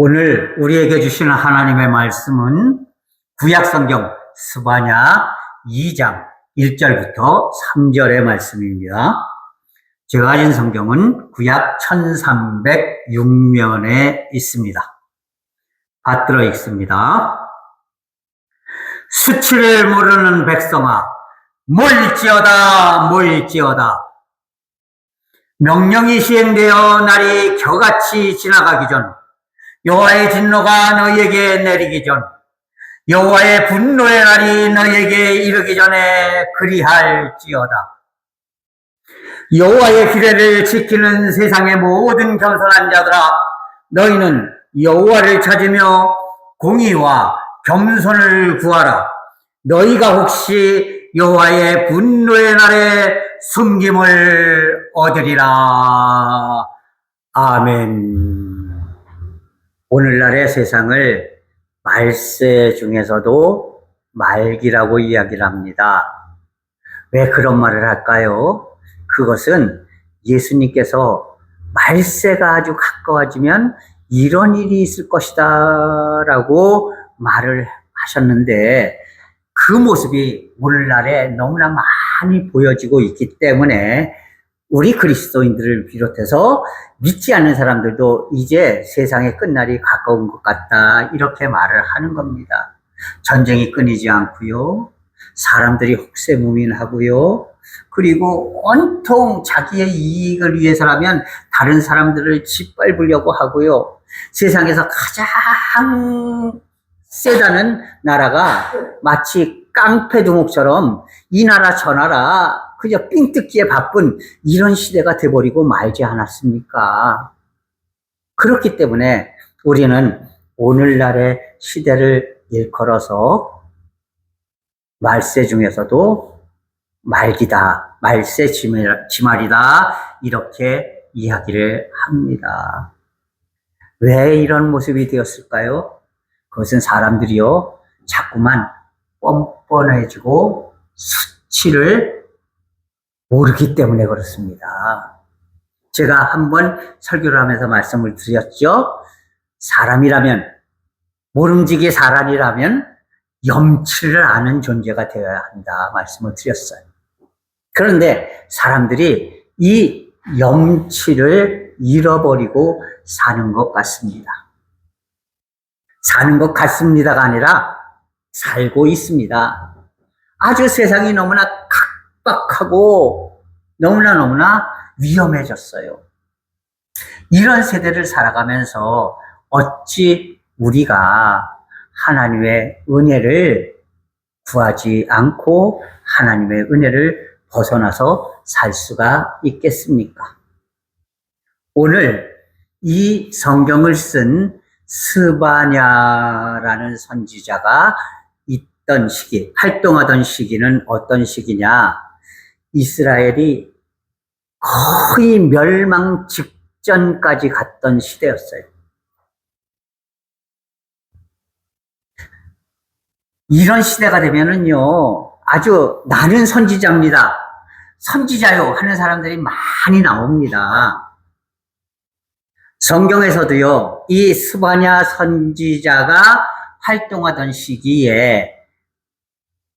오늘 우리에게 주시는 하나님의 말씀은 구약성경 스바냐 2장 1절부터 3절의 말씀입니다. 제가 가진 성경은 구약 1306면에 있습니다. 받들어 읽습니다. 수치를 모르는 백성아, 몰지어다 몰지어다. 명령이 시행되어 날이 겨같이 지나가기 전, 여호와의 진노가 너희에게 내리기 전, 여호와의 분노의 날이 너희에게 이르기 전에 그리할지어다. 여호와의 규례를 지키는 세상의 모든 겸손한 자들아, 너희는 여호와를 찾으며 공의와 겸손을 구하라. 너희가 혹시 여호와의 분노의 날에 숨김을 얻으리라. 아멘. 오늘날의 세상을 말세 중에서도 말기라고 이야기를 합니다. 왜 그런 말을 할까요? 그것은 예수님께서 말세가 아주 가까워지면 이런 일이 있을 것이다 라고 말을 하셨는데, 그 모습이 오늘날에 너무나 많이 보여지고 있기 때문에 우리 그리스도인들을 비롯해서 믿지 않는 사람들도 이제 세상의 끝날이 가까운 것 같다, 이렇게 말을 하는 겁니다. 전쟁이 끊이지 않고요, 사람들이 혹세무민하고요, 그리고 온통 자기의 이익을 위해서라면 다른 사람들을 짓밟으려고 하고요, 세상에서 가장 세다는 나라가 마치 깡패두목처럼 이 나라 저 나라 그저 삥 뜯기에 바쁜 이런 시대가 돼버리고 말지 않았습니까? 그렇기 때문에 우리는 오늘날의 시대를 일컬어서 말세 중에서도 말기다, 말세 지말이다, 이렇게 이야기를 합니다. 왜 이런 모습이 되었을까요? 그것은 사람들이요, 자꾸만 뻔뻔해지고 수치를 모르기 때문에 그렇습니다. 제가 한번 설교를 하면서 말씀을 드렸죠. 사람이라면, 모름지기 사람이라면 염치를 아는 존재가 되어야 한다 말씀을 드렸어요. 그런데 사람들이 이 염치를 잃어버리고 사는 것 같습니다. 사는 것 같습니다가 아니라 살고 있습니다. 아주 세상이 너무나 각박하고 너무나 위험해졌어요. 이런 세대를 살아가면서 어찌 우리가 하나님의 은혜를 구하지 않고 하나님의 은혜를 벗어나서 살 수가 있겠습니까? 오늘 이 성경을 쓴 스바냐라는 선지자가 있던 시기, 활동하던 시기는 어떤 시기냐? 이스라엘이 거의 멸망 직전까지 갔던 시대였어요. 이런 시대가 되면은요, 아주 나는 선지자입니다, 선지자요 하는 사람들이 많이 나옵니다. 성경에서도요, 이 스바냐 선지자가 활동하던 시기에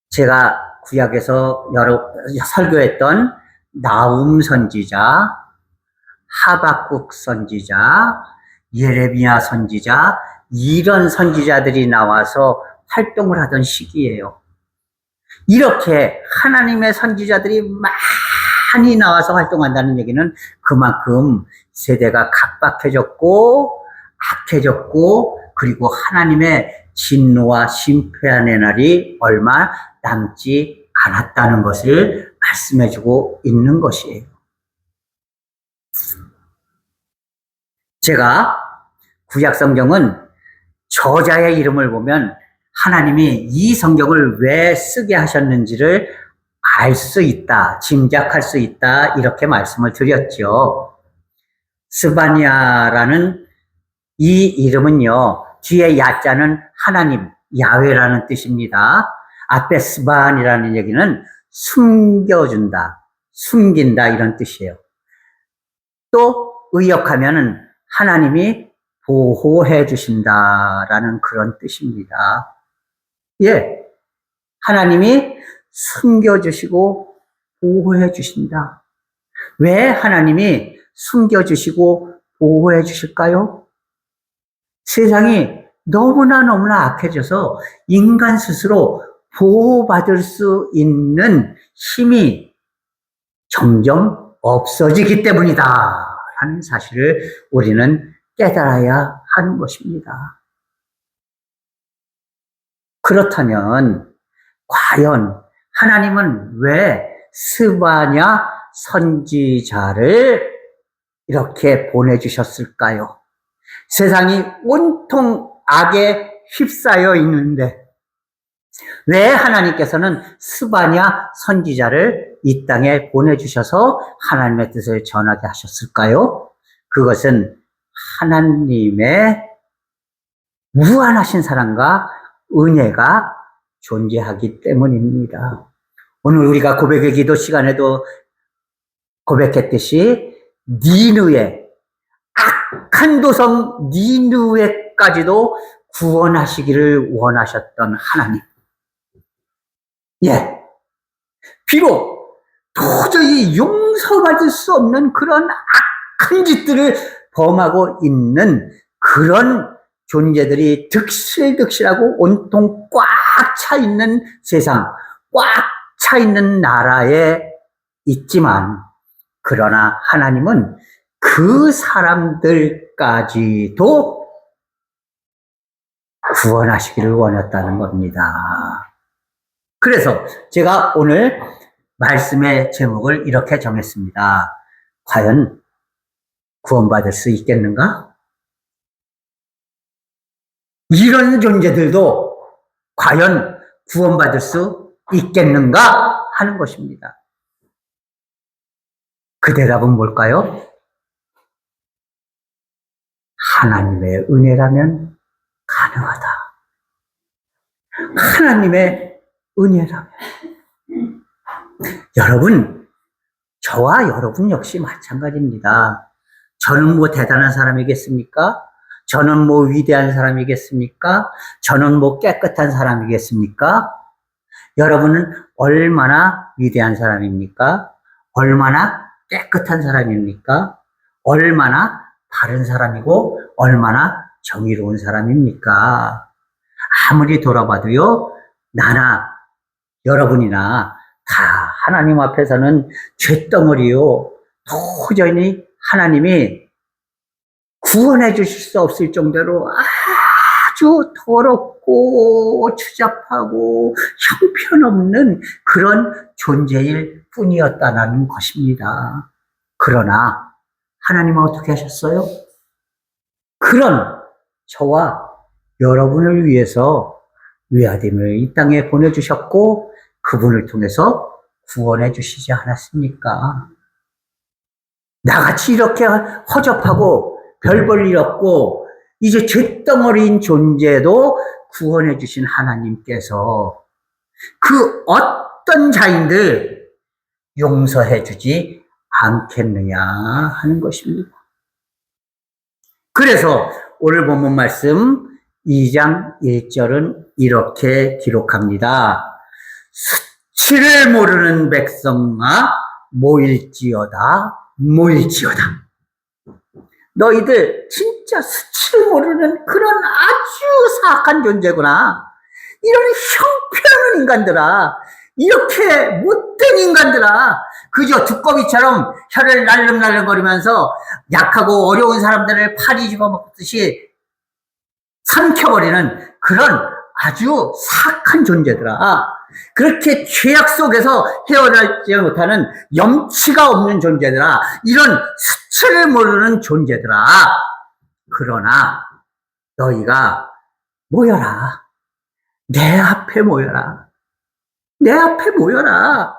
제가 구약에서 설교했던 나훔 선지자, 하박국 선지자, 예레미야 선지자, 이런 선지자들이 나와서 활동을 하던 시기예요. 이렇게 하나님의 선지자들이 많이 나와서 활동한다는 얘기는 그만큼 세대가 각박해졌고 악해졌고, 그리고 하나님의 진노와 심판의 날이 얼마 남지 않았다는 것을 말씀해주고 있는 것이에요. 제가 구약성경은 저자의 이름을 보면 하나님이 이 성경을 왜 쓰게 하셨는지를 알 수 있다, 짐작할 수 있다, 이렇게 말씀을 드렸죠. 스바냐라는 이 이름은요, 뒤에 야자는 하나님, 야훼라는 뜻입니다. 앞에 스반이라는 얘기는 숨겨준다, 숨긴다, 이런 뜻이에요. 또 의역하면은 하나님이 보호해 주신다라는 그런 뜻입니다. 예, 하나님이 숨겨주시고 보호해 주신다. 왜 하나님이 숨겨주시고 보호해 주실까요? 세상이 너무나 악해져서 인간 스스로 보호받을 수 있는 힘이 점점 없어지기 때문이다 라는 사실을 우리는 깨달아야 하는 것입니다. 그렇다면 과연 하나님은 왜 스바냐 선지자를 이렇게 보내주셨을까요? 세상이 온통 악에 휩싸여 있는데 왜 하나님께서는 스바냐 선지자를 이 땅에 보내주셔서 하나님의 뜻을 전하게 하셨을까요? 그것은 하나님의 무한하신 사랑과 은혜가 존재하기 때문입니다. 오늘 우리가 고백의 기도 시간에도 고백했듯이 니느웨, 악한 도성 니느웨까지도 구원하시기를 원하셨던 하나님. 예, 비록 도저히 용서받을 수 없는 그런 악한 짓들을 범하고 있는 그런 존재들이 득실득실하고 온통 꽉 차 있는 세상, 꽉 차 있는 나라에 있지만, 그러나 하나님은 그 사람들까지도 구원하시기를 원했다는 겁니다. 그래서 제가 오늘 말씀의 제목을 이렇게 정했습니다. 과연 구원받을 수 있겠는가? 이런 존재들도 과연 구원받을 수 있겠는가 하는 것입니다. 그 대답은 뭘까요? 하나님의 은혜라면 가능하다. 하나님의 은혜라면. 여러분, 저와 여러분 역시 마찬가지입니다. 저는 뭐 대단한 사람이겠습니까? 저는 뭐 위대한 사람이겠습니까? 저는 뭐 깨끗한 사람이겠습니까? 여러분은 얼마나 위대한 사람입니까? 얼마나 깨끗한 사람입니까? 얼마나 바른 사람이고 얼마나 정의로운 사람입니까? 아무리 돌아봐도요, 나나 여러분이나 다 하나님 앞에서는 죄덩어리요. 도저히 하나님이 구원해 주실 수 없을 정도로 아주 더럽고 추잡하고 형편없는 그런 존재일 뿐이었다는 것입니다. 그러나 하나님은 어떻게 하셨어요? 그런 저와 여러분을 위해서 외아됨을 이 땅에 보내주셨고 그분을 통해서 구원해 주시지 않았습니까? 나같이 이렇게 허접하고 별 볼 일 없고 이제 죄덩어리인 존재도 구원해 주신 하나님께서 그 어떤 자인들 용서해 주지 않겠느냐 하는 것입니다. 그래서 오늘 본문 말씀 2장 1절은 이렇게 기록합니다. 수치를 모르는 백성아 모일지어다 모일지어다. 너희들 진짜 수치를 모르는 그런 아주 사악한 존재구나. 이런 형편없는 인간들아. 이렇게 못된 인간들아. 그저 두꺼비처럼 혀를 날름날름거리면서 약하고 어려운 사람들을 파리 집어먹듯이 삼켜버리는 그런 아주 사악한 존재들아. 그렇게 죄악 속에서 헤어나지 못하는 염치가 없는 존재들아. 이런 수치를 모르는 존재들아. 그러나 너희가 모여라. 내 앞에 모여라. 내 앞에 모여라.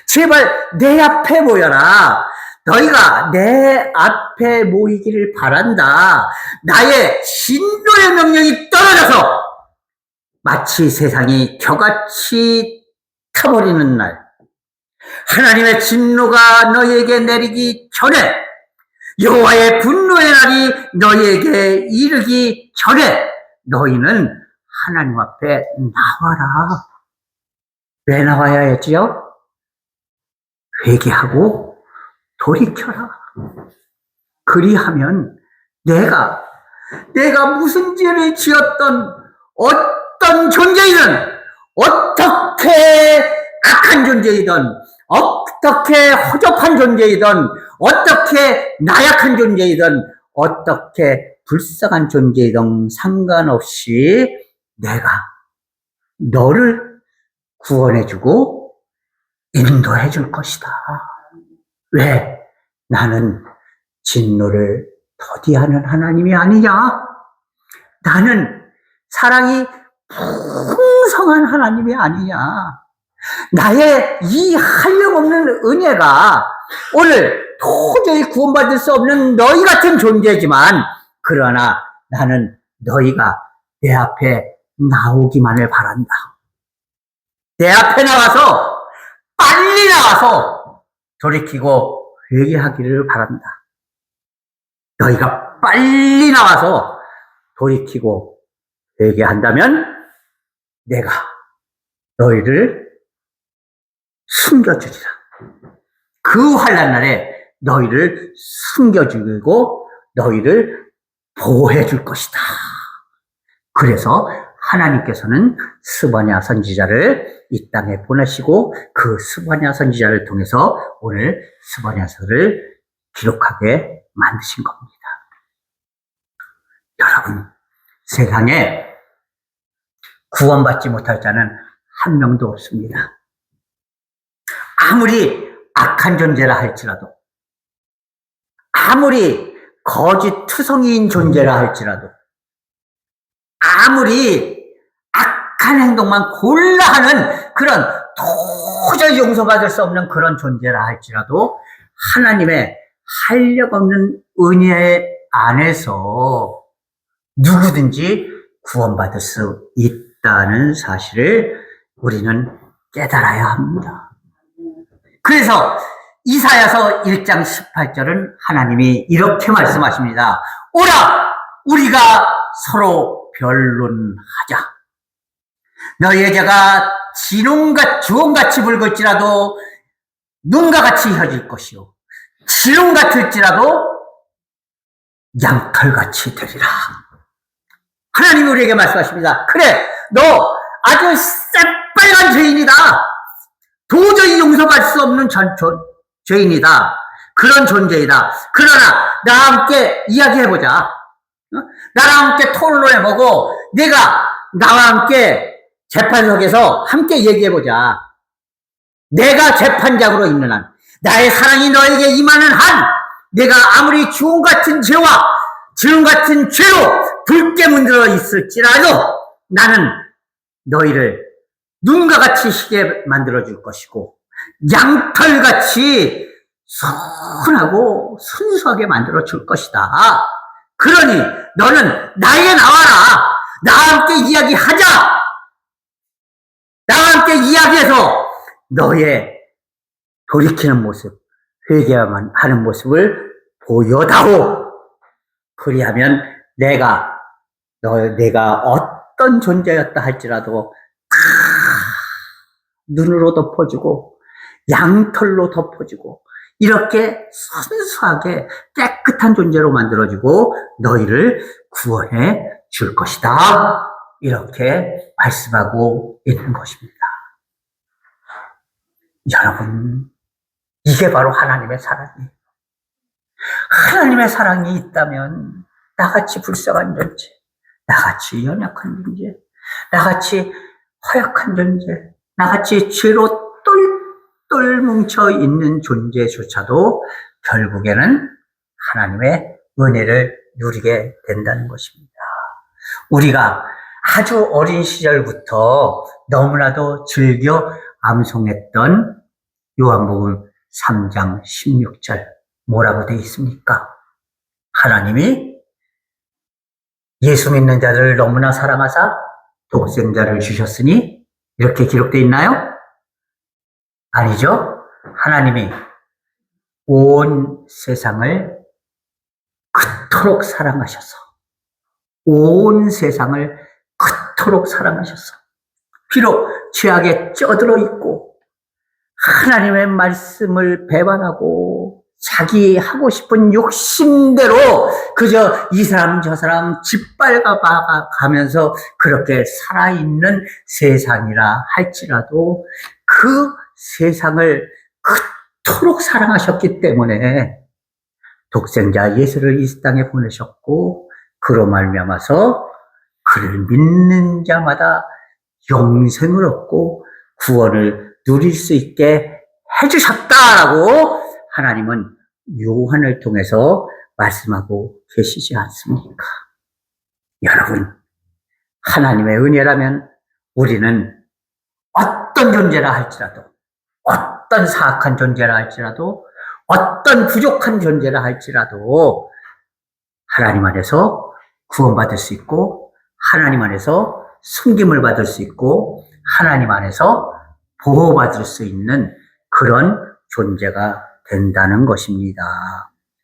제발 내 앞에 모여라. 너희가 내 앞에 모이기를 바란다. 나의 진노의 명령이 떨어져서 마치 세상이 겨같이 타버리는 날, 하나님의 진노가 너희에게 내리기 전에 여호와의 분노의 날이 너희에게 이르기 전에 너희는 하나님 앞에 나와라. 왜 나와야 했지요? 회개하고 돌이켜라. 그리하면 내가 무슨 죄를 지었던 어떤 존재이든, 어떻게 악한 존재이든, 어떻게 허접한 존재이든, 어떻게 나약한 존재이든, 어떻게 불쌍한 존재이든 상관없이 내가 너를 구원해주고 인도해줄 것이다. 왜? 나는 진노를 더디하는 하나님이 아니냐? 나는 사랑이 풍성한 하나님이 아니냐? 나의 이 한량없는 은혜가 오늘 도저히 구원받을 수 없는 너희 같은 존재지만, 그러나 나는 너희가 내 앞에 나오기만을 바란다. 내 앞에 나와서, 빨리 나와서 돌이키고 회개하기를 바란다. 너희가 빨리 나와서 돌이키고 회개한다면 내가 너희를 숨겨주리라. 그 환난 날에 너희를 숨겨주고 너희를 보호해줄 것이다. 그래서 하나님께서는 스바냐 선지자를 이 땅에 보내시고 그 스바냐 선지자를 통해서 오늘 스바냐서를 기록하게 만드신 겁니다. 여러분, 세상에 구원받지 못할 자는 한 명도 없습니다. 아무리 악한 존재라 할지라도, 아무리 거짓 투성이인 존재라 할지라도, 아무리 악한 행동만 골라 하는 그런 도저히 용서받을 수 없는 그런 존재라 할지라도 하나님의 한량없는 은혜 안에서 누구든지 구원받을 수 있다는 사실을 우리는 깨달아야 합니다. 그래서 이사야서 1장 18절은 하나님이 이렇게 말씀하십니다. 오라, 우리가 서로 변론하자. 너희의 죄가 주홍같이 붉을지라도 눈과 같이 혀질 것이요, 지름 같을지라도 양털같이 되리라. 하나님이 우리에게 말씀하십니다. 그래, 너 아주 새빨간 죄인이다. 도저히 용서받을 수 없는 죄인이다. 그런 존재이다. 그러나 나와 함께 이야기해보자. 나랑 함께 토론해보고 네가 나와 함께 재판석에서 함께 얘기해보자. 내가 재판장으로 있는 한, 나의 사랑이 너에게 임하는 한, 내가 아무리 주홍 같은 죄와 지름 같은 죄로 붉게 문들어 있을지라도 나는 너희를 눈과 같이 희게 만들어줄 것이고 양털같이 선하고 순수하게 만들어줄 것이다. 그러니 너는 나에게 나와라. 나와 함께 이야기하자. 나와 함께 이야기해서 너의 돌이키는 모습, 회개만 하는 모습을 보여다오. 그리하면 내가 어떤 존재였다 할지라도 눈으로 덮어주고 양털로 덮어주고 이렇게 순수하게 깨끗한 존재로 만들어주고 너희를 구원해 줄 것이다. 이렇게 말씀하고 있는 것입니다. 여러분, 이게 바로 하나님의 사랑이에요. 하나님의 사랑이 있다면 나같이 불쌍한 존재, 나같이 연약한 존재, 나같이 허약한 존재, 나같이 죄로 똘똘 뭉쳐있는 존재조차도 결국에는 하나님의 은혜를 누리게 된다는 것입니다. 우리가 아주 어린 시절부터 너무나도 즐겨 암송했던 요한복음 3장 16절 뭐라고 되어 있습니까? 하나님이 예수 믿는 자들을 너무나 사랑하사 독생자를 주셨으니 이렇게 기록되어 있나요? 아니죠. 하나님이 온 세상을 그토록 사랑하셔서 온 세상을 그토록 사랑하셔서 비록 죄악에 쩌들어 있고 하나님의 말씀을 배반하고 자기 하고 싶은 욕심대로 그저 이 사람 저 사람 짓밟아 가면서 그렇게 살아있는 세상이라 할지라도 그 세상을 그토록 사랑하셨기 때문에 독생자 예수를 이 땅에 보내셨고 그로 말미암아서 그를 믿는 자마다 영생을 얻고 구원을 누릴 수 있게 해주셨다라고 하나님은 요한을 통해서 말씀하고 계시지 않습니까? 여러분, 하나님의 은혜라면 우리는 어떤 존재라 할지라도, 어떤 사악한 존재라 할지라도, 어떤 부족한 존재라 할지라도 하나님 안에서 구원받을 수 있고 하나님 안에서 숨김을 받을 수 있고 하나님 안에서 보호받을 수 있는 그런 존재가 된다는 것입니다.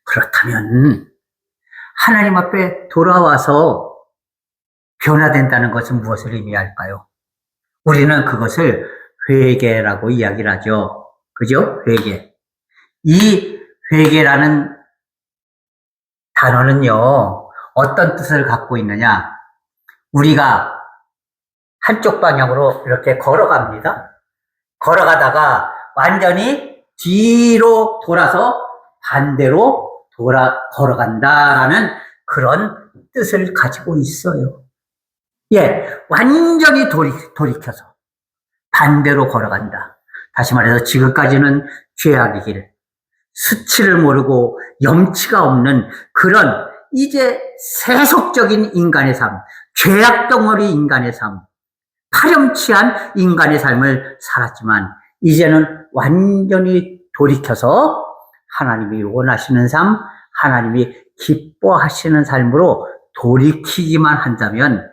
그렇다면 하나님 앞에 돌아와서 변화된다는 것은 무엇을 의미할까요? 우리는 그것을 회개라고 이야기를 하죠. 그죠? 회개. 이 회개라는 단어는요, 어떤 뜻을 갖고 있느냐? 우리가 한쪽 방향으로 이렇게 걸어갑니다. 걸어가다가 완전히 뒤로 돌아서 반대로 걸어간다라는 그런 뜻을 가지고 있어요. 예, 완전히 돌이켜서 반대로 걸어간다. 다시 말해서 지금까지는 죄악의 길, 수치를 모르고 염치가 없는 그런 이제 세속적인 인간의 삶, 죄악 덩어리 인간의 삶, 파렴치한 인간의 삶을 살았지만 이제는 완전히 돌이켜서 하나님이 원하시는 삶, 하나님이 기뻐하시는 삶으로 돌이키기만 한다면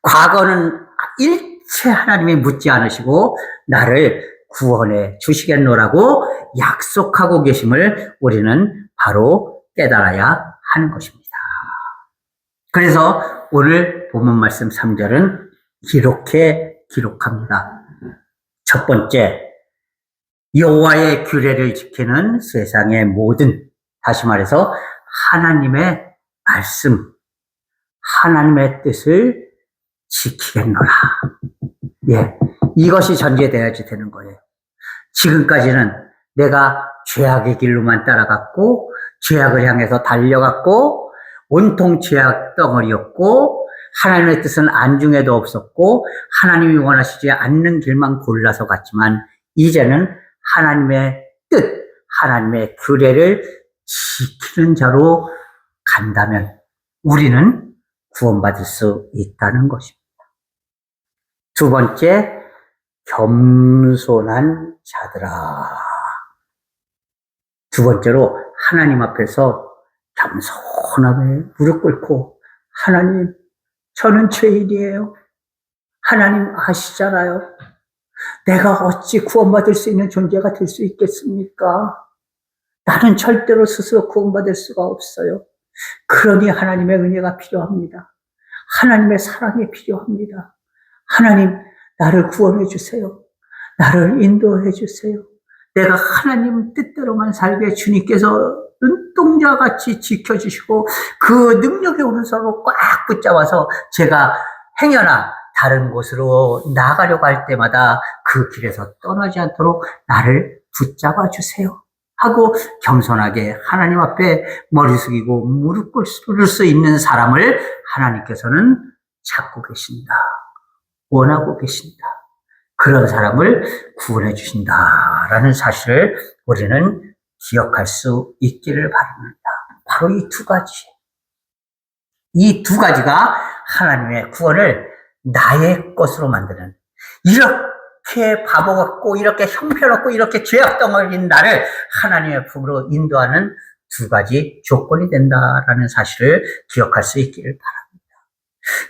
과거는 일체 하나님이 묻지 않으시고 나를 구원해 주시겠노라고 약속하고 계심을 우리는 바로 깨달아야 하는 것입니다. 그래서 오늘 본문 말씀 3절은 기록합니다. 첫 번째, 여호와의 규례를 지키는 세상의 모든, 다시 말해서 하나님의 말씀, 하나님의 뜻을 지키겠노라. 예, 이것이 전제되어야지 되는 거예요. 지금까지는 내가 죄악의 길로만 따라갔고 죄악을 향해서 달려갔고 온통 죄악 덩어리였고 하나님의 뜻은 안중에도 없었고 하나님이 원하시지 않는 길만 골라서 갔지만 이제는 하나님의 뜻, 하나님의 규례를 지키는 자로 간다면 우리는 구원받을 수 있다는 것입니다. 두 번째, 겸손한 자들아. 두 번째로 하나님 앞에서 겸손하게 무릎 꿇고 하나님, 저는 죄인이에요. 하나님 아시잖아요. 내가 어찌 구원받을 수 있는 존재가 될 수 있겠습니까? 나는 절대로 스스로 구원받을 수가 없어요. 그러니 하나님의 은혜가 필요합니다. 하나님의 사랑이 필요합니다. 하나님, 나를 구원해 주세요. 나를 인도해 주세요. 내가 하나님 뜻대로만 살게 주님께서 눈동자같이 지켜주시고 그 능력의 오른손으로 꽉 붙잡아서 제가 행여나 다른 곳으로 나가려고 할 때마다 그 길에서 떠나지 않도록 나를 붙잡아 주세요 하고 겸손하게 하나님 앞에 머리 숙이고 무릎 꿇을 수 있는 사람을 하나님께서는 찾고 계신다. 원하고 계신다. 그런 사람을 구원해 주신다라는 사실을 우리는 기억할 수 있기를 바랍니다. 바로 이 두 가지. 이 두 가지가 하나님의 구원을 나의 것으로 만드는, 이렇게 바보 같고 이렇게 형편없고 이렇게 죄악 덩어리인 나를 하나님의 품으로 인도하는 두 가지 조건이 된다라는 사실을 기억할 수 있기를 바랍니다.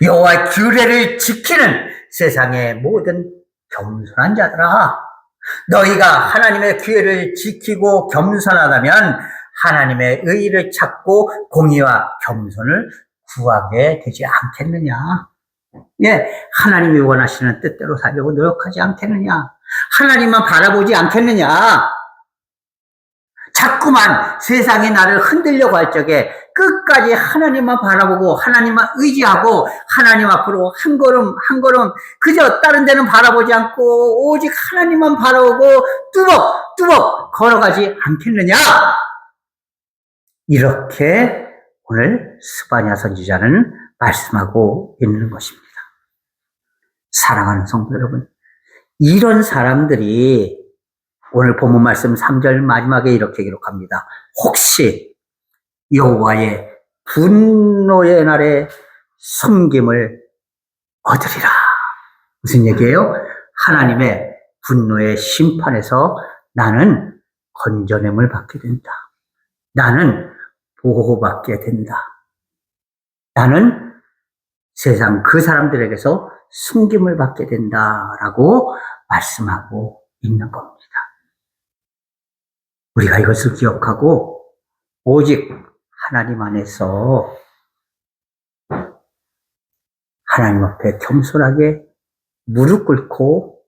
여호와의 규례를 지키는 세상의 모든 겸손한 자들아, 너희가 하나님의 규례를 지키고 겸손하다면 하나님의 의의를 찾고 공의와 겸손을 구하게 되지 않겠느냐. 예, 하나님이 원하시는 뜻대로 살려고 노력하지 않겠느냐. 하나님만 바라보지 않겠느냐. 자꾸만 세상이 나를 흔들려고 할 적에 끝까지 하나님만 바라보고 하나님만 의지하고 하나님 앞으로 한 걸음 한 걸음 그저 다른 데는 바라보지 않고 오직 하나님만 바라보고 뚜벅뚜벅 걸어가지 않겠느냐. 이렇게 오늘 스바냐 선지자는 말씀하고 있는 것입니다. 사랑하는 성도 여러분, 이런 사람들이 오늘 본문 말씀 3절 마지막에 이렇게 기록합니다. 혹시 여호와의 분노의 날에 섬김을 얻으리라. 무슨 얘기예요? 하나님의 분노의 심판에서 나는 건져냄을 받게 된다. 나는 보호받게 된다. 나는 세상 그 사람들에게서 숨김을 받게 된다라고 말씀하고 있는 겁니다. 우리가 이것을 기억하고 오직 하나님 안에서 하나님 앞에 겸손하게 무릎 꿇고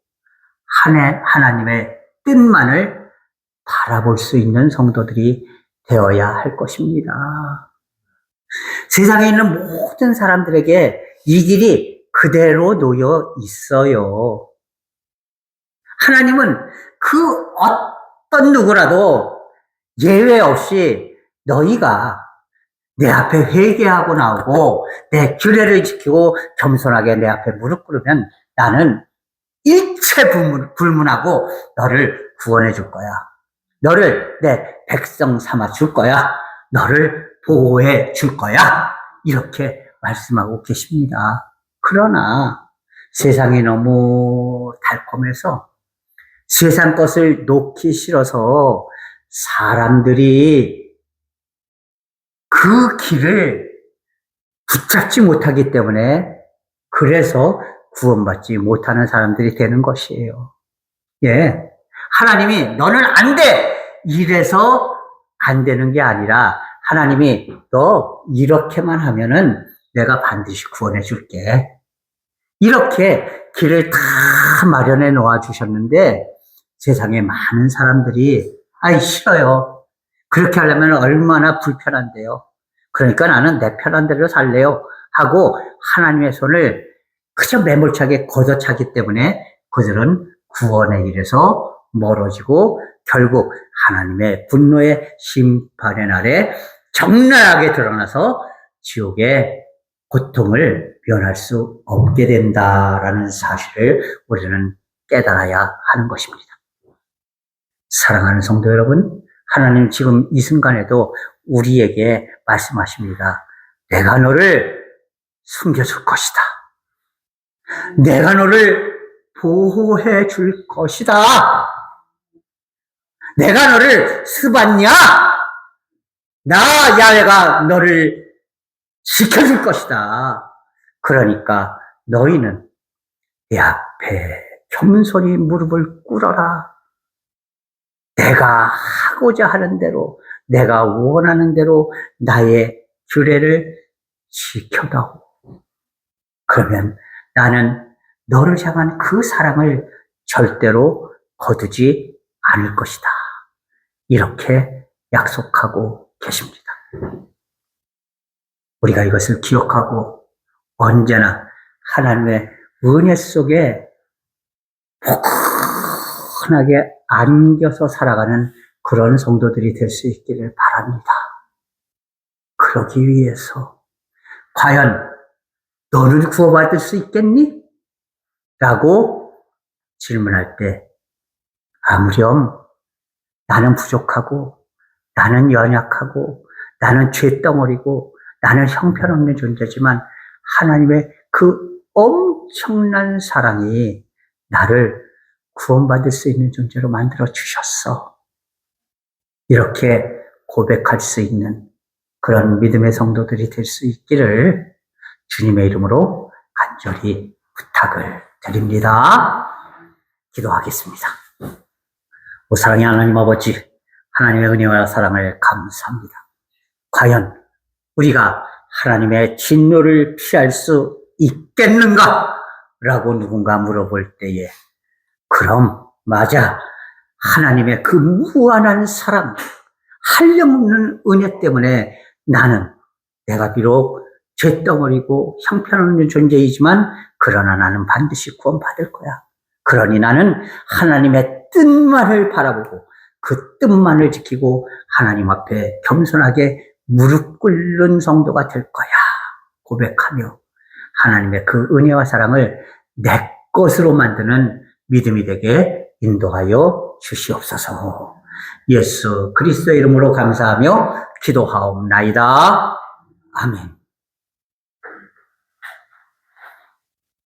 하나님의 뜻만을 바라볼 수 있는 성도들이 되어야 할 것입니다. 세상에 있는 모든 사람들에게 이 길이 그대로 놓여 있어요. 하나님은 그 어떤 누구라도 예외 없이 너희가 내 앞에 회개하고 나오고 내 규례를 지키고 겸손하게 내 앞에 무릎 꿇으면 나는 일체 불문하고 너를 구원해 줄 거야. 너를 내 백성 삼아 줄 거야. 너를 보호해 줄 거야. 이렇게 말씀하고 계십니다. 그러나 세상이 너무 달콤해서 세상 것을 놓기 싫어서 사람들이 그 길을 붙잡지 못하기 때문에 그래서 구원받지 못하는 사람들이 되는 것이에요. 예. 하나님이 너는 안 돼! 이래서 안 되는 게 아니라 하나님이 너 이렇게만 하면은 내가 반드시 구원해 줄게. 이렇게 길을 다 마련해 놓아 주셨는데 세상에 많은 사람들이 아이 싫어요. 그렇게 하려면 얼마나 불편한데요. 그러니까 나는 내 편한 대로 살래요 하고 하나님의 손을 그저 매몰차게 걷어차기 때문에 그들은 구원의 길에서 멀어지고 결국 하나님의 분노의 심판의 날에 적나라하게 드러나서 지옥의 고통을 면할 수 없게 된다라는 사실을 우리는 깨달아야 하는 것입니다. 사랑하는 성도 여러분, 하나님 지금 이 순간에도 우리에게 말씀하십니다. 내가 너를 숨겨줄 것이다. 내가 너를 보호해 줄 것이다. 내가 너를 스바냐? 나 야훼가 너를 지켜줄 것이다. 그러니까 너희는 내 앞에 겸손히 무릎을 꿇어라. 내가 하고자 하는 대로, 내가 원하는 대로 나의 규례를 지켜다오. 그러면 나는 너를 향한 그 사랑을 절대로 거두지 않을 것이다. 이렇게 약속하고 계십니다. 우리가 이것을 기억하고 언제나 하나님의 은혜 속에 포근하게 안겨서 살아가는 그런 성도들이 될 수 있기를 바랍니다. 그러기 위해서 과연 너를 구원받을 수 있겠니? 라고 질문할 때 아무렴 나는 부족하고 나는 연약하고 나는 죄덩어리고 나는 형편없는 존재지만 하나님의 그 엄청난 사랑이 나를 구원받을 수 있는 존재로 만들어 주셨어. 이렇게 고백할 수 있는 그런 믿음의 성도들이 될 수 있기를 주님의 이름으로 간절히 부탁을 드립니다. 기도하겠습니다. 오 사랑의 하나님 아버지, 하나님의 은혜와 사랑을 감사합니다. 과연 우리가 하나님의 진노를 피할 수 있겠는가? 라고 누군가 물어볼 때에 그럼 맞아. 하나님의 그 무한한 사랑, 한량없는 은혜 때문에 내가 비록 죄덩어리고 형편없는 존재이지만 그러나 나는 반드시 구원받을 거야. 그러니 나는 하나님의 뜻만을 바라보고 그 뜻만을 지키고 하나님 앞에 겸손하게 무릎 꿇는 성도가 될 거야. 고백하며 하나님의 그 은혜와 사랑을 내 것으로 만드는 믿음이 되게 인도하여 주시옵소서. 예수 그리스도의 이름으로 감사하며 기도하옵나이다. 아멘.